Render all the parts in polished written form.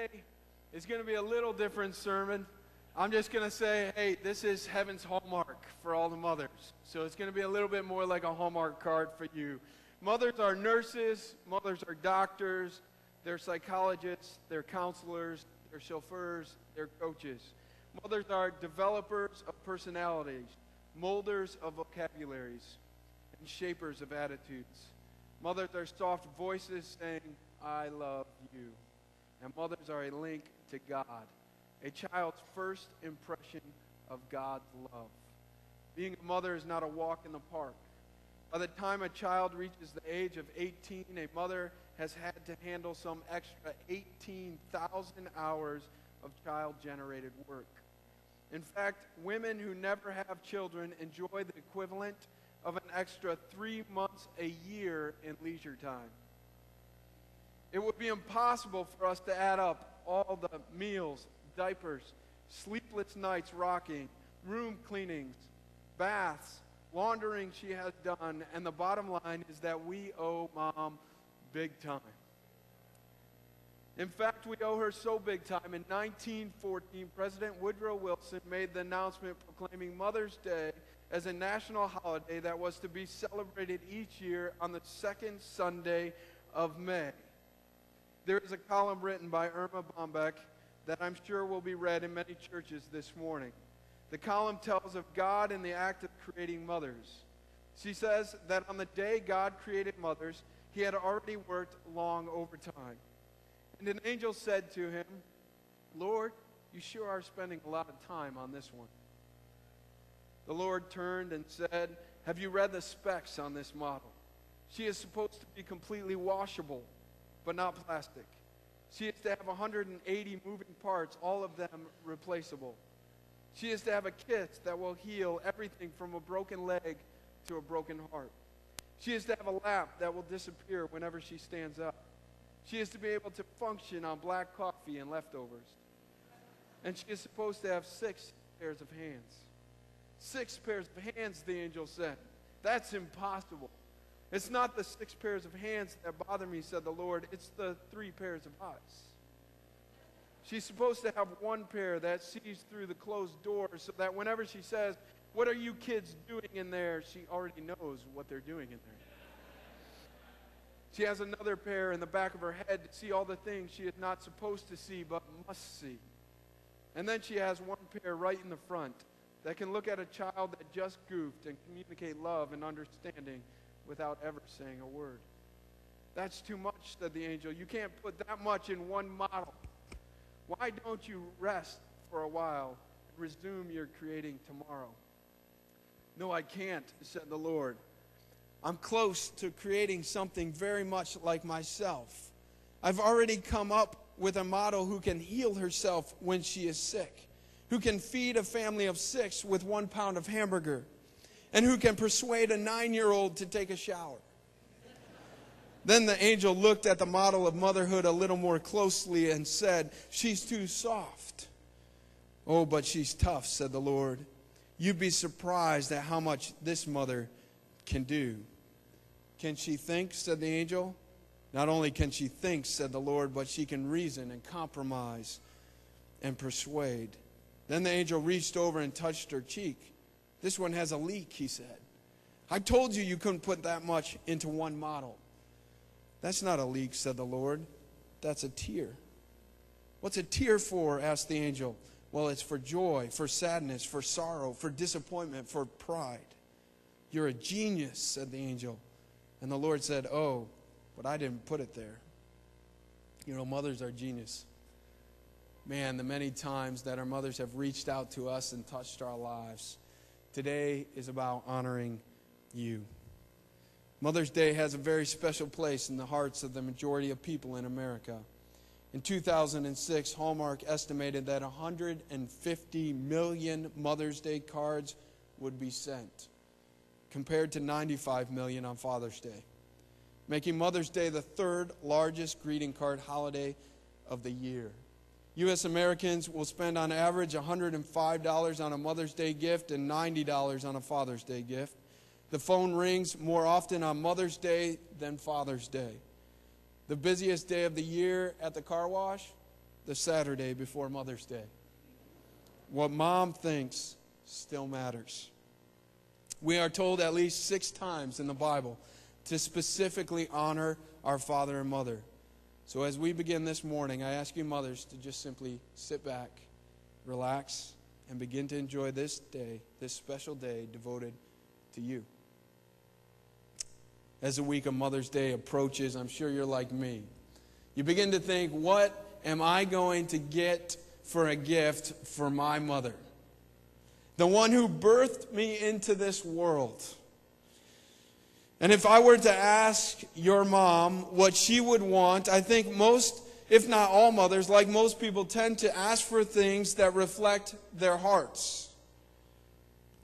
today is going to be a little different sermon. I'm just going to say, hey, this is Heaven's Hallmark for all the mothers. So it's going to be a little bit more like a Hallmark card for you. Mothers are nurses, mothers are doctors, they're psychologists, they're counselors, they're chauffeurs, they're coaches. Mothers are developers of personalities, molders of vocabularies, and shapers of attitudes. Mothers are soft voices saying, I love you. And mothers are a link to God, a child's first impression of God's love. Being a mother is not a walk in the park. By the time a child reaches the age of 18, a mother has had to handle some extra 18,000 hours of child-generated work. In fact, women who never have children enjoy the equivalent of an extra 3 months a year in leisure time. It would be impossible for us to add up all the meals, diapers, sleepless nights rocking, room cleanings, baths, laundering she has done, and the bottom line is that we owe Mom big time. In fact, we owe her so big time. In 1914, President Woodrow Wilson made the announcement proclaiming Mother's Day as a national holiday that was to be celebrated each year on the second Sunday of May. There is a column written by Irma Bombeck that I'm sure will be read in many churches this morning. The column tells of God in the act of creating mothers. She says that on the day God created mothers, he had already worked long overtime. And an angel said to him, Lord, you sure are spending a lot of time on this one. The Lord turned and said, have you read the specs on this model? She is supposed to be completely washable, but not plastic. She is to have 180 moving parts, all of them replaceable. She is to have a kiss that will heal everything from a broken leg to a broken heart. She is to have a lap that will disappear whenever she stands up. She is to be able to function on black coffee and leftovers. And she is supposed to have 6 pairs of hands. 6 pairs of hands, the angel said. That's impossible. It's not the 6 pairs of hands that bother me, said the Lord. It's the 3 pairs of eyes. She's supposed to have 1 pair that sees through the closed doors so that whenever she says, what are you kids doing in there, she already knows what they're doing in there. She has another pair in the back of her head to see all the things she is not supposed to see but must see. And then she has 1 pair right in the front that can look at a child that just goofed and communicate love and understanding without ever saying a word. That's too much, said the angel. You can't put that much in 1 model. Why don't you rest for a while and resume your creating tomorrow? No, I can't, said the Lord. I'm close to creating something very much like myself. I've already come up with a model who can heal herself when she is sick, who can feed a family of 6 with 1 pound of hamburger, and who can persuade a 9-year-old to take a shower. Then the angel looked at the model of motherhood a little more closely and said, she's too soft. Oh, but she's tough, said the Lord. You'd be surprised at how much this mother can do. Can she think, said the angel. Not only can she think, said the Lord, but she can reason and compromise and persuade. Then the angel reached over and touched her cheek. This one has a leak, he said. I told you couldn't put that much into 1 model. That's not a leak, said the Lord. That's a tear. What's a tear for? Asked the angel. Well, it's for joy, for sadness, for sorrow, for disappointment, for pride. You're a genius, said the angel. And the Lord said, oh, but I didn't put it there. You know, mothers are genius. Man, the many times that our mothers have reached out to us and touched our lives. Today is about honoring you. Mother's Day has a very special place in the hearts of the majority of people in America. In 2006, Hallmark estimated that 150 million Mother's Day cards would be sent, compared to 95 million on Father's Day, making Mother's Day the 3rd largest greeting card holiday of the year. U.S. Americans will spend on average $105 on a Mother's Day gift and $90 on a Father's Day gift. The phone rings more often on Mother's Day than Father's Day. The busiest day of the year at the car wash, the Saturday before Mother's Day. What mom thinks still matters. We are told at least 6 times in the Bible to specifically honor our father and mother. So as we begin this morning, I ask you mothers to just simply sit back, relax, and begin to enjoy this day, this special day devoted to you. As the week of Mother's Day approaches, I'm sure you're like me. You begin to think, what am I going to get for a gift for my mother? The one who birthed me into this world. And if I were to ask your mom what she would want, I think most, if not all mothers, like most people, tend to ask for things that reflect their hearts.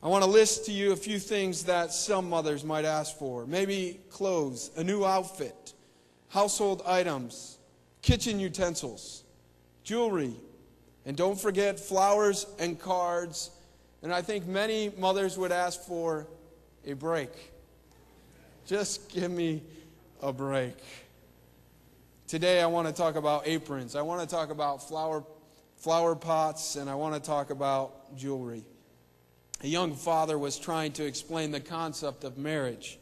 I want to list to you a few things that some mothers might ask for. Maybe clothes, a new outfit, household items, kitchen utensils, jewelry, and don't forget flowers and cards. And I think many mothers would ask for a break. Just give me a break. Today I want to talk about aprons. I want to talk about flower pots, and I want to talk about jewelry. A young father was trying to explain the concept of marriage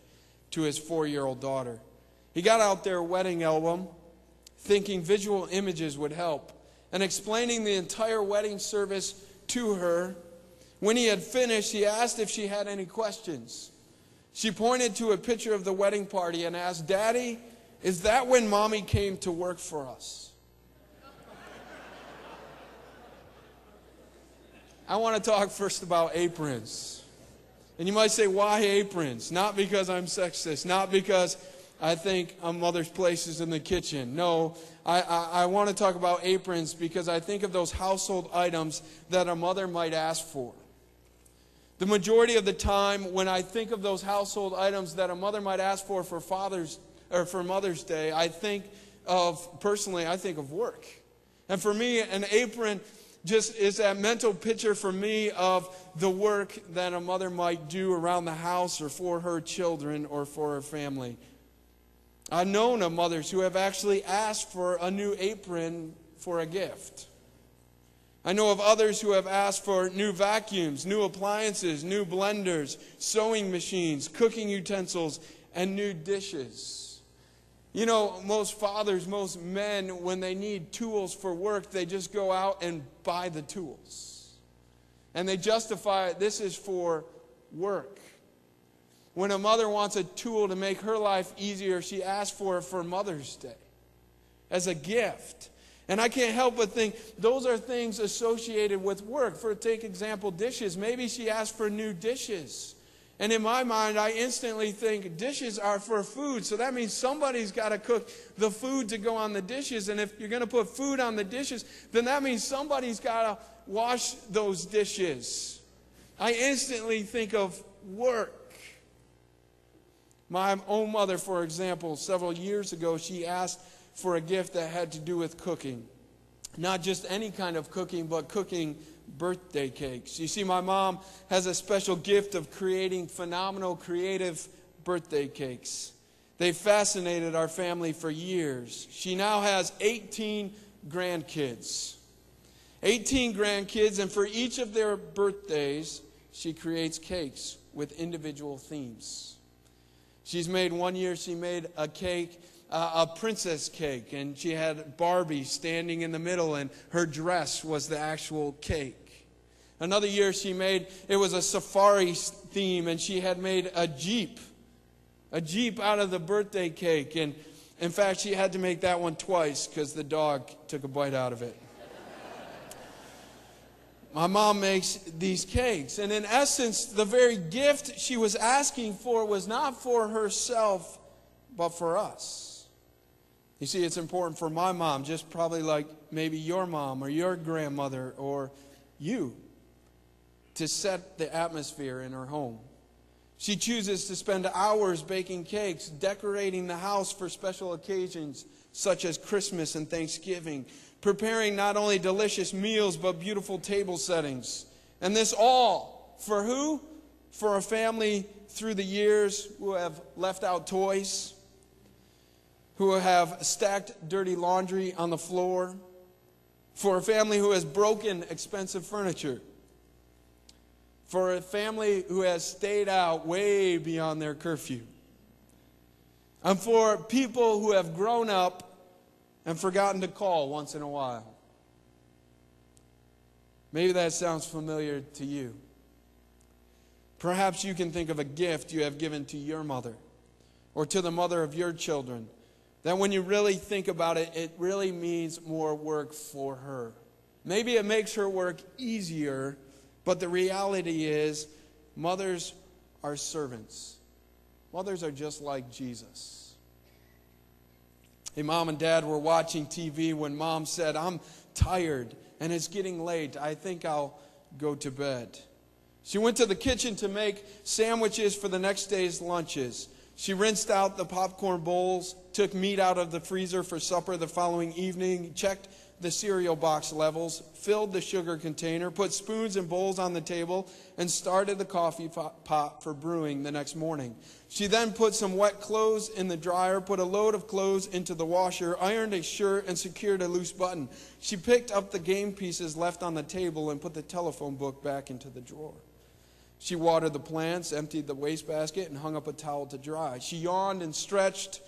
to his 4-year-old daughter. He got out their wedding album, thinking visual images would help, and explaining the entire wedding service to her. When he had finished, he asked if she had any questions. She pointed to a picture of the wedding party and asked, "Daddy, is that when Mommy came to work for us?" I want to talk first about aprons. And you might say, why aprons? Not because I'm sexist, not because I think a mother's place is in the kitchen. No, I want to talk about aprons because I think of those household items that a mother might ask for. The majority of the time when I think of those household items that a mother might ask for Mother's Day, I think of work. And for me, an apron just is that mental picture for me of the work that a mother might do around the house or for her children or for her family. I've known of mothers who have actually asked for a new apron for a gift. I know of others who have asked for new vacuums, new appliances, new blenders, sewing machines, cooking utensils, and new dishes. You know, most fathers, most men, when they need tools for work, they just go out and buy the tools. And they justify it, this is for work. When a mother wants a tool to make her life easier, she asks for it for Mother's Day as a gift. And I can't help but think those are things associated with work. For take example, dishes. Maybe she asked for new dishes. And in my mind, I instantly think dishes are for food. So that means somebody's got to cook the food to go on the dishes. And if you're going to put food on the dishes, then that means somebody's got to wash those dishes. I instantly think of work. My own mother, for example, several years ago, she asked for a gift that had to do with cooking. Not just any kind of cooking, but cooking birthday cakes. You see, my mom has a special gift of creating phenomenal, creative birthday cakes. They fascinated our family for years. She now has 18 grandkids. 18 grandkids, and for each of their birthdays, she creates cakes with individual themes. She's made one year, she made a cake, a princess cake, and she had Barbie standing in the middle, and her dress was the actual cake. Another year it was a safari theme, and she had made a Jeep out of the birthday cake. And in fact, she had to make that one twice because the dog took a bite out of it. My mom makes these cakes, and in essence, the very gift she was asking for was not for herself, but for us. You see, it's important for my mom, just probably like maybe your mom or your grandmother or you, to set the atmosphere in her home. She chooses to spend hours baking cakes, decorating the house for special occasions such as Christmas and Thanksgiving, preparing not only delicious meals but beautiful table settings. And this all for who? For a family through the years who have left out toys, who have stacked dirty laundry on the floor, for a family who has broken expensive furniture, for a family who has stayed out way beyond their curfew, and for people who have grown up and forgotten to call once in a while. Maybe that sounds familiar to you. Perhaps you can think of a gift you have given to your mother or to the mother of your children that when you really think about it, it really means more work for her. Maybe it makes her work easier, but the reality is mothers are servants. Mothers are just like Jesus. Hey, Mom and Dad were watching TV when Mom said, "I'm tired and it's getting late. I think I'll go to bed." She went to the kitchen to make sandwiches for the next day's lunches. She rinsed out the popcorn bowls, took meat out of the freezer for supper the following evening, checked the cereal box levels, filled the sugar container, put spoons and bowls on the table, and started the coffee pot for brewing the next morning. She then put some wet clothes in the dryer, put a load of clothes into the washer, ironed a shirt, and secured a loose button. She picked up the game pieces left on the table and put the telephone book back into the drawer. She watered the plants, emptied the wastebasket, and hung up a towel to dry. She yawned and stretched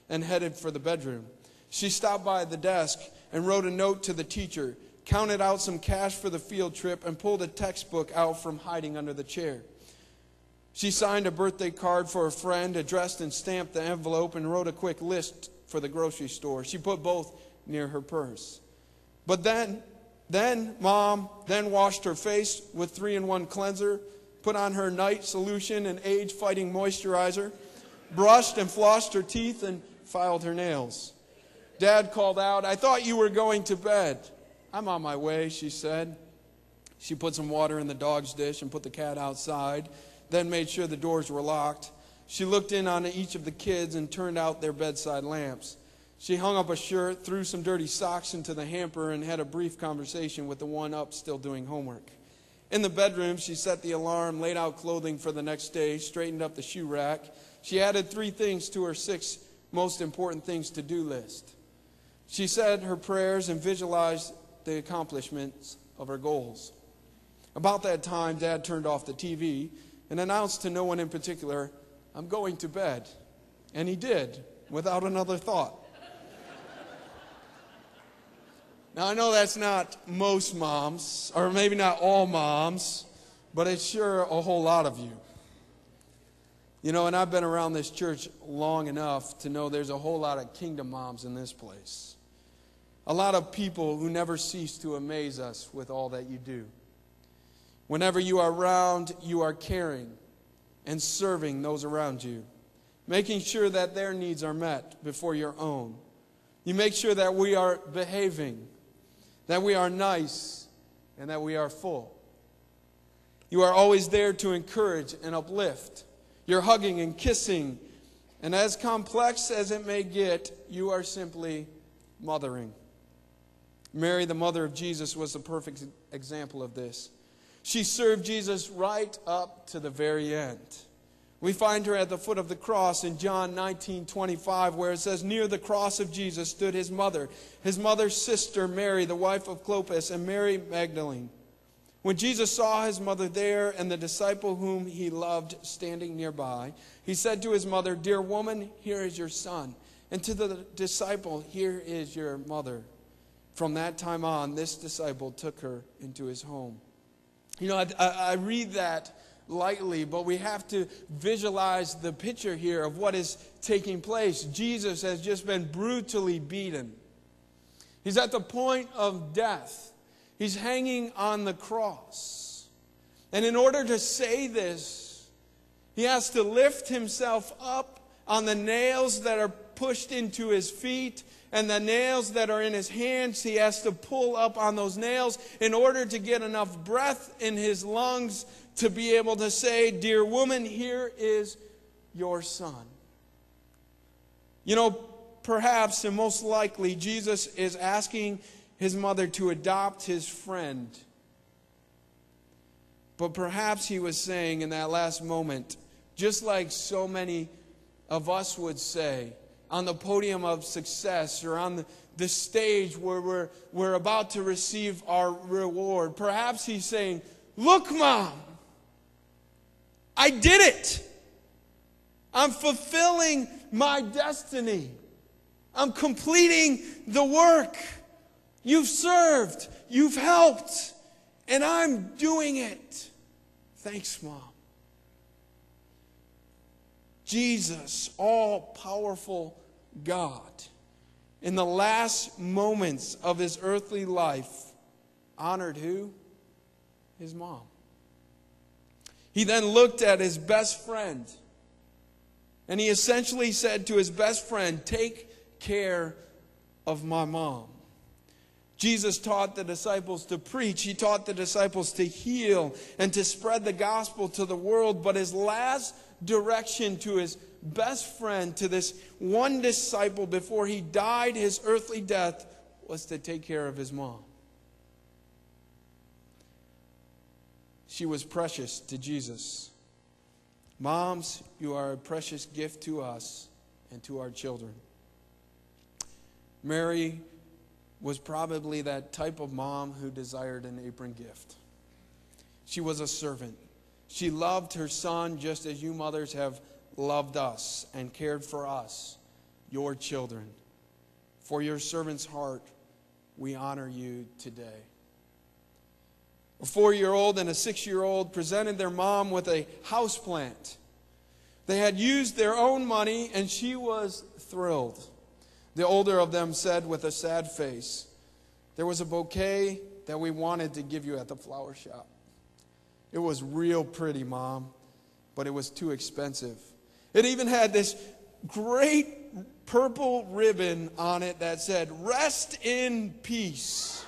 and headed for the bedroom. She stopped by the desk and wrote a note to the teacher, counted out some cash for the field trip, and pulled a textbook out from hiding under the chair. She signed a birthday card for a friend, addressed and stamped the envelope, and wrote a quick list for the grocery store. She put both near her purse. But then Mom washed her face with 3-in-1 cleanser, put on her night solution and age-fighting moisturizer, brushed and flossed her teeth, and filed her nails. Dad called out, "I thought you were going to bed." "I'm on my way," she said. She put some water in the dog's dish and put the cat outside, then made sure the doors were locked. She looked in on each of the kids and turned out their bedside lamps. She hung up a shirt, threw some dirty socks into the hamper, and had a brief conversation with the one up still doing homework. In the bedroom, she set the alarm, laid out clothing for the next day, straightened up the shoe rack. She added 3 things to her 6 most important things to-do list. She said her prayers and visualized the accomplishments of her goals. About that time, Dad turned off the TV and announced to no one in particular, "I'm going to bed." And he did, without another thought. Now, I know that's not most moms, or maybe not all moms, but it's sure a whole lot of you. You know, and I've been around this church long enough to know there's a whole lot of kingdom moms in this place. A lot of people who never cease to amaze us with all that you do. Whenever you are around, you are caring and serving those around you, making sure that their needs are met before your own. You make sure that we are behaving, that we are nice, and that we are full. You are always there to encourage and uplift. You're hugging and kissing, and as complex as it may get, you are simply mothering. Mary, the mother of Jesus, was the perfect example of this. She served Jesus right up to the very end. We find her at the foot of the cross in John 19:25, where it says, "Near the cross of Jesus stood his mother's sister Mary, the wife of Clopas, and Mary Magdalene. When Jesus saw his mother there and the disciple whom he loved standing nearby, he said to his mother, 'Dear woman, here is your son.' And to the disciple, 'Here is your mother.' From that time on, this disciple took her into his home." You know, I read that lightly, but we have to visualize the picture here of what is taking place. Jesus has just been brutally beaten. He's at the point of death. He's hanging on the cross. And in order to say this, he has to lift himself up on the nails that are pushed into his feet and the nails that are in his hands. He has to pull up on those nails in order to get enough breath in his lungs to be able to say, "Dear woman, here is your son." You know, perhaps and most likely, Jesus is asking his mother to adopt his friend. But perhaps he was saying in that last moment, just like so many of us would say, on the podium of success or on the stage where we're about to receive our reward. Perhaps he's saying, look, Mom, I did it. I'm fulfilling my destiny. I'm completing the work. You've served. You've helped. And I'm doing it. Thanks, Mom. Jesus, all-powerful God, in the last moments of his earthly life, honored who? His mom. He then looked at his best friend, and he essentially said to his best friend, take care of my mom. Jesus taught the disciples to preach. He taught the disciples to heal and to spread the gospel to the world. But his last direction to his best friend, to this one disciple before he died his earthly death, was to take care of his mom. She was precious to Jesus. Moms, you are a precious gift to us and to our children. Mary was probably that type of mom who desired an apron gift. She was a servant. She loved her son just as you mothers have loved us and cared for us, your children. For your servant's heart, we honor you today. A 4-year-old and a 6-year-old presented their mom with a houseplant. They had used their own money, and she was thrilled. The older of them said with a sad face, there was a bouquet that we wanted to give you at the flower shop. It was real pretty, Mom, but it was too expensive. It even had this great purple ribbon on it that said, rest in peace.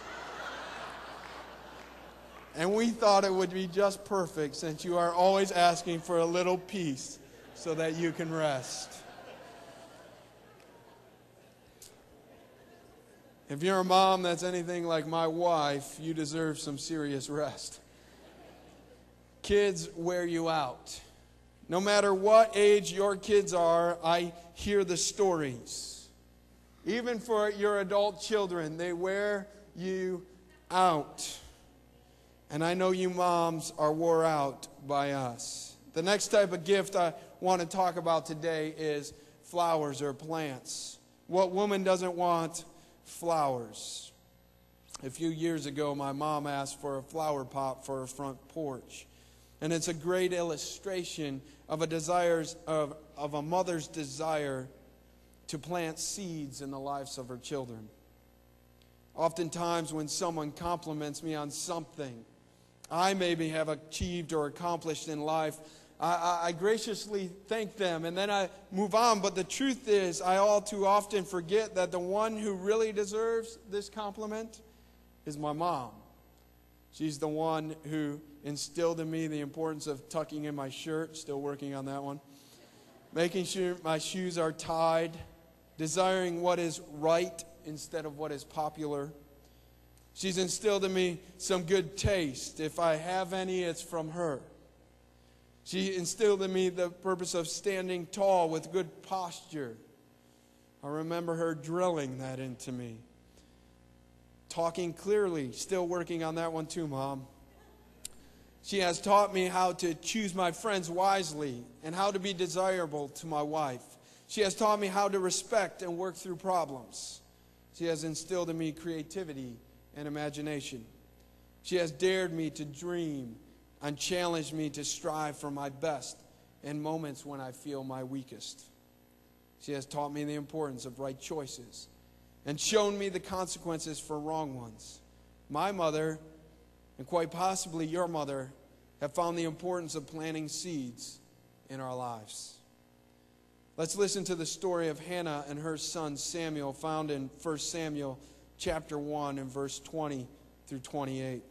And we thought it would be just perfect since you are always asking for a little peace so that you can rest. If you're a mom that's anything like my wife, you deserve some serious rest. Kids wear you out. No matter what age your kids are, I hear the stories. Even for your adult children, they wear you out. And I know you moms are wore out by us. The next type of gift I want to talk about today is flowers or plants. What woman doesn't want flowers? A few years ago, my mom asked for a flower pot for her front porch. And it's a great illustration of a mother's desire to plant seeds in the lives of her children. Oftentimes when someone compliments me on something I maybe have achieved or accomplished in life, I graciously thank them and then I move on. But the truth is, I all too often forget that the one who really deserves this compliment is my mom. She's the one who instilled in me the importance of tucking in my shirt, still working on that one, making sure my shoes are tied, desiring what is right instead of what is popular. She's instilled in me some good taste. If I have any, it's from her. She instilled in me the purpose of standing tall with good posture. I remember her drilling that into me. Talking clearly, still working on that one too, Mom. She has taught me how to choose my friends wisely and how to be desirable to my wife. She has taught me how to respect and work through problems. She has instilled in me creativity and imagination. She has dared me to dream and challenged me to strive for my best in moments when I feel my weakest. She has taught me the importance of right choices and shown me the consequences for wrong ones. My mother, and quite possibly your mother, have found the importance of planting seeds in our lives. Let's listen to the story of Hannah and her son Samuel, found in 1 Samuel chapter 1 and verse 20 through 28.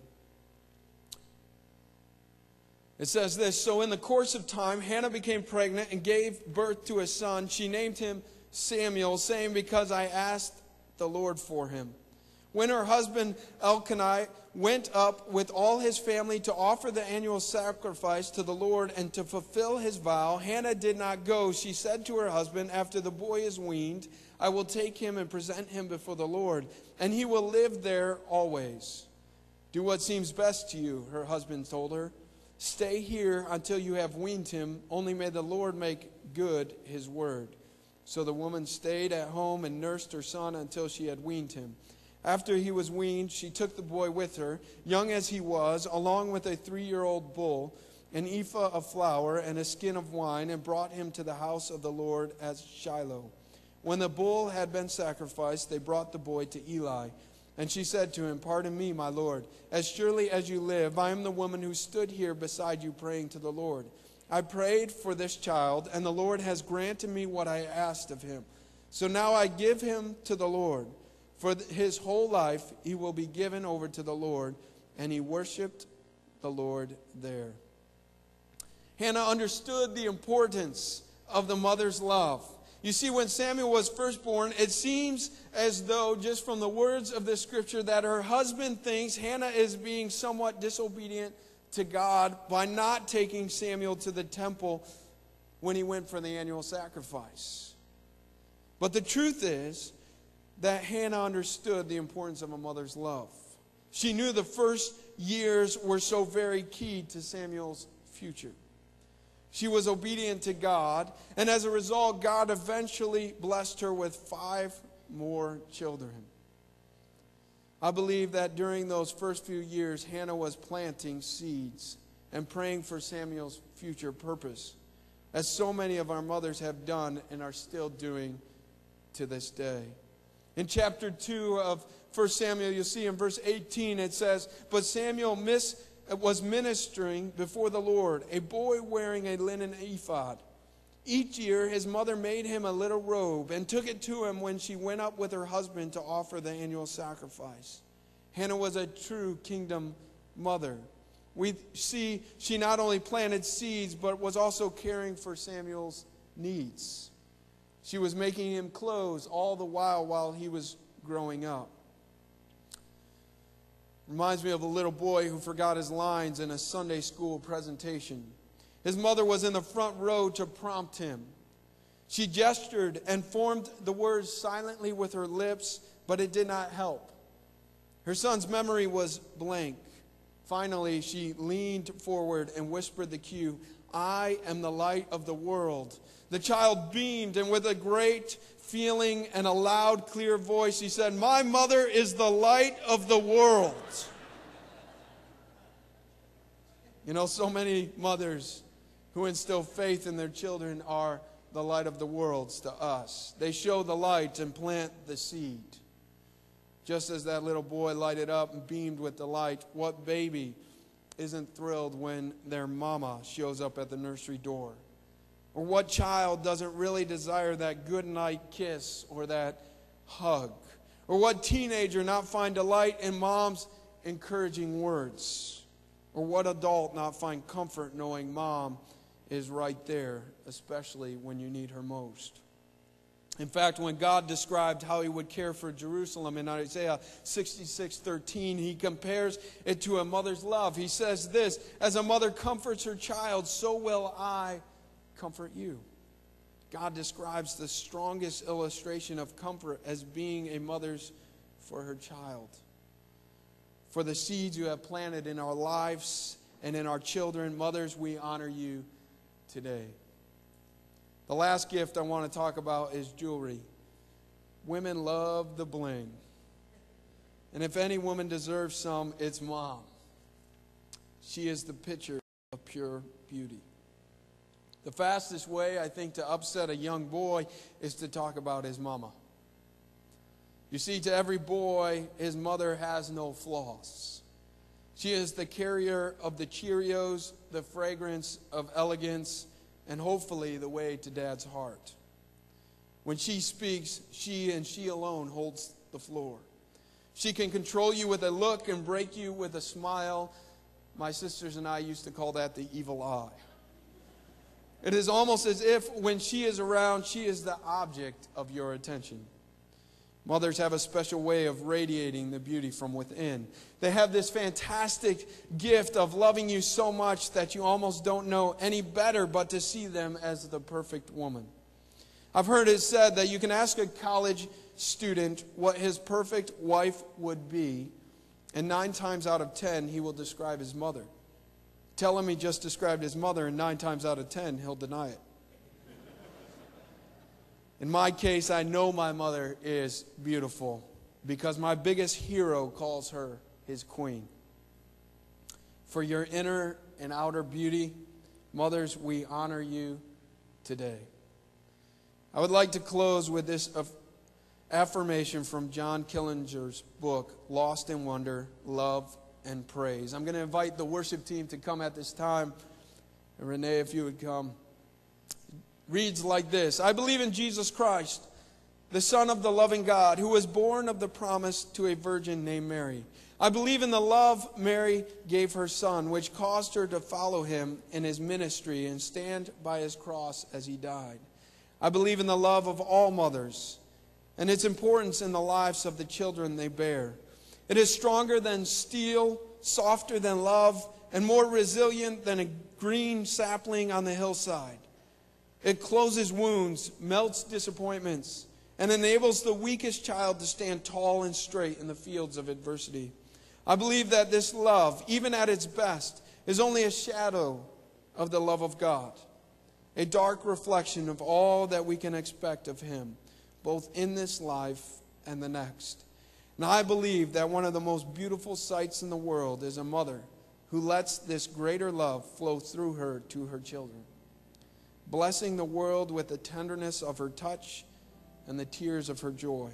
It says this, "So in the course of time, Hannah became pregnant and gave birth to a son. She named him Samuel, saying, because I asked the Lord for him. When her husband Elkanah went up with all his family to offer the annual sacrifice to the Lord and to fulfill his vow, Hannah did not go. She said to her husband, after the boy is weaned, I will take him and present him before the Lord, and he will live there always. Do what seems best to you, her husband told her. Stay here until you have weaned him. Only may the Lord make good his word. So the woman stayed at home and nursed her son until she had weaned him. After he was weaned, she took the boy with her, young as he was, along with a 3-year-old bull, an ephah of flour, and a skin of wine, and brought him to the house of the Lord at Shiloh. When the bull had been sacrificed, they brought the boy to Eli. And she said to him, Pardon me, my Lord, as surely as you live, I am the woman who stood here beside you praying to the Lord. I prayed for this child, and the Lord has granted me what I asked of him. So now I give him to the Lord. For his whole life he will be given over to the Lord. And he worshipped the Lord there. Hannah understood the importance of the mother's love. You see, when Samuel was first born, it seems as though, just from the words of the scripture, that her husband thinks Hannah is being somewhat disobedient to God by not taking Samuel to the temple when he went for the annual sacrifice. But the truth is that Hannah understood the importance of a mother's love. She knew the first years were so very key to Samuel's future. She was obedient to God, and as a result, God eventually blessed her with 5 more children. I believe that during those first few years, Hannah was planting seeds and praying for Samuel's future purpose, as so many of our mothers have done and are still doing to this day. In chapter 2 of 1 Samuel, you'll see in verse 18, it says, But Samuel was ministering before the Lord, a boy wearing a linen ephod. Each year his mother made him a little robe and took it to him when she went up with her husband to offer the annual sacrifice. Hannah was a true kingdom mother. We see she not only planted seeds, but was also caring for Samuel's needs. She was making him clothes all the while he was growing up. Reminds me of a little boy who forgot his lines in a Sunday school presentation. His mother was in the front row to prompt him. She gestured and formed the words silently with her lips, but it did not help. Her son's memory was blank. Finally, she leaned forward and whispered the cue, I am the light of the world. The child beamed, and with a great feeling and a loud, clear voice, he said, My mother is the light of the world. You know, so many mothers who instill faith in their children are the light of the world to us. They show the light and plant the seed. Just as that little boy lighted up and beamed with delight, what baby isn't thrilled when their mama shows up at the nursery door? Or what child doesn't really desire that goodnight kiss or that hug? Or what teenager not find delight in mom's encouraging words? Or what adult not find comfort knowing mom is right there, especially when you need her most? In fact, when God described how he would care for Jerusalem in Isaiah 66:13, he compares it to a mother's love. He says this, as a mother comforts her child, so will I comfort you. God describes the strongest illustration of comfort as being a mother's for her child. For the seeds you have planted in our lives and in our children, mothers, we honor you today. The last gift I want to talk about is jewelry. Women love the bling. And if any woman deserves some, it's mom. She is the picture of pure beauty. The fastest way, I think, to upset a young boy is to talk about his mama. You see, to every boy, his mother has no flaws. She is the carrier of the Cheerios, the fragrance of elegance, and hopefully the way to Dad's heart. When she speaks, she and she alone holds the floor. She can control you with a look and break you with a smile. My sisters and I used to call that the evil eye. It is almost as if when she is around, she is the object of your attention. Mothers have a special way of radiating the beauty from within. They have this fantastic gift of loving you so much that you almost don't know any better but to see them as the perfect woman. I've heard it said that you can ask a college student what his perfect wife would be, and 9 times out of 10 he will describe his mother. Tell him he just described his mother, and 9 times out of 10 he'll deny it. In my case, I know my mother is beautiful because my biggest hero calls her his queen. For your inner and outer beauty, mothers, we honor you today. I would like to close with this affirmation from John Killinger's book, Lost in Wonder, Love and Praise. I'm going to invite the worship team to come at this time. And Renee, if you would come. Reads like this: I believe in Jesus Christ, the Son of the loving God, who was born of the promise to a virgin named Mary. I believe in the love Mary gave her Son, which caused her to follow him in his ministry and stand by his cross as he died. I believe in the love of all mothers and its importance in the lives of the children they bear. It is stronger than steel, softer than love, and more resilient than a green sapling on the hillside. It closes wounds, melts disappointments, and enables the weakest child to stand tall and straight in the fields of adversity. I believe that this love, even at its best, is only a shadow of the love of God, a dark reflection of all that we can expect of Him, both in this life and the next. And I believe that one of the most beautiful sights in the world is a mother who lets this greater love flow through her to her children, blessing the world with the tenderness of her touch and the tears of her joy.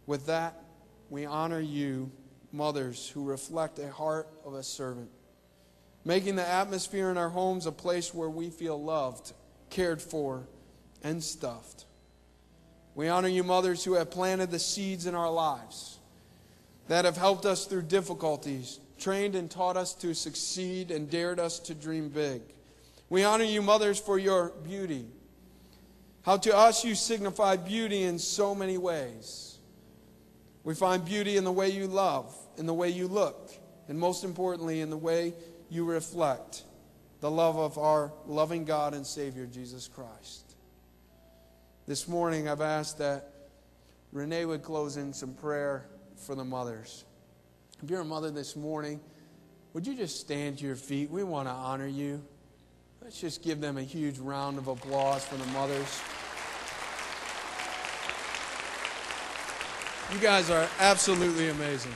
With that, we honor you, mothers who reflect a heart of a servant, making the atmosphere in our homes a place where we feel loved, cared for, and stuffed. We honor you, mothers who have planted the seeds in our lives, that have helped us through difficulties, trained and taught us to succeed, and dared us to dream big. We honor you, mothers, for your beauty. How to us you signify beauty in so many ways. We find beauty in the way you love, in the way you look, and most importantly, in the way you reflect the love of our loving God and Savior, Jesus Christ. This morning, I've asked that Renee would close in some prayer for the mothers. If you're a mother this morning, would you just stand to your feet? We want to honor you. Let's just give them a huge round of applause for the mothers. You guys are absolutely amazing.